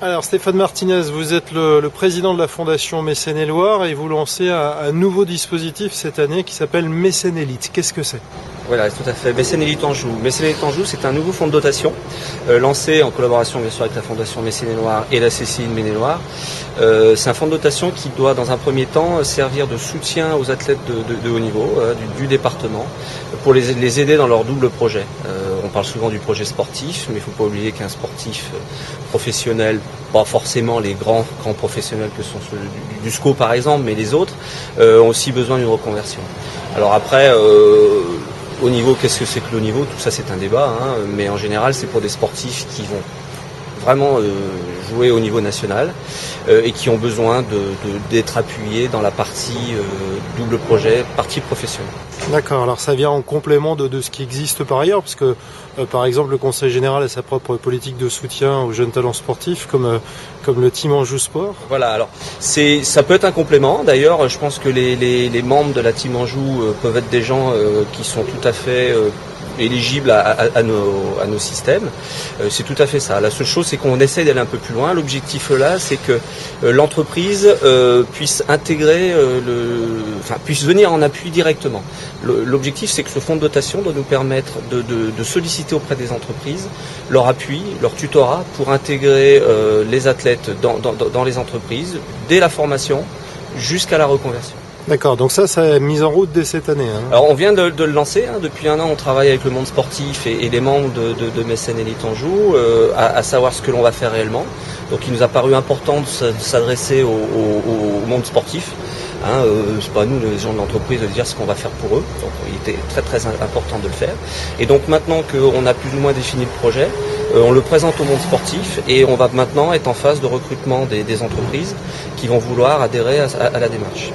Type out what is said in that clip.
Alors Stéphane Martinez, vous êtes le président de la Fondation Mécène et Loire et vous lancez un nouveau dispositif cette année qui s'appelle Mécène Élite. Qu'est-ce que c'est ? Voilà, tout à fait. Mécène Élite Anjou. Mécène Élite Anjou, c'est un nouveau fonds de dotation lancé en collaboration bien sûr avec la Fondation Mécène et Loire et la CCI de Maine-et-Loire. C'est un fonds de dotation qui doit dans un premier temps servir de soutien aux athlètes de haut niveau du département pour les aider dans leur double projet. On parle souvent du projet sportif, mais il ne faut pas oublier qu'un sportif professionnel, pas forcément les grands professionnels que sont ceux du SCO par exemple, mais les autres ont aussi besoin d'une reconversion. Alors après, au niveau, qu'est-ce que c'est que le niveau ? Tout ça c'est un débat, mais en général c'est pour des sportifs qui vont vraiment jouer au niveau national et qui ont besoin d'être appuyés dans la partie double projet, partie professionnelle. D'accord, alors ça vient en complément de ce qui existe par ailleurs, parce que par exemple le Conseil Général a sa propre politique de soutien aux jeunes talents sportifs comme le Team Anjou Sport. Voilà, alors ça peut être un complément. D'ailleurs, je pense que les membres de la Team Anjou peuvent être des gens qui sont tout à fait éligibles à nos systèmes. C'est tout à fait ça. La seule chose, c'est qu'on essaie d'aller un peu plus loin. L'objectif là, c'est que l'entreprise puisse intégrer, puisse venir en appui directement. L'objectif, c'est que ce fonds de dotation doit nous permettre de solliciter auprès des entreprises leur appui, leur tutorat pour intégrer les athlètes dans les entreprises, dès la formation jusqu'à la reconversion. D'accord, donc ça est mis en route dès cette année. Alors on vient de le lancer, depuis un an on travaille avec le monde sportif et les membres de Mécène Élite Anjou à savoir ce que l'on va faire réellement. Donc il nous a paru important de s'adresser au monde sportif. C'est pas à nous les gens de l'entreprise de dire ce qu'on va faire pour eux, donc il était très très important de le faire. Et donc maintenant qu'on a plus ou moins défini le projet, on le présente au monde sportif et on va maintenant être en phase de recrutement des entreprises qui vont vouloir adhérer à la démarche.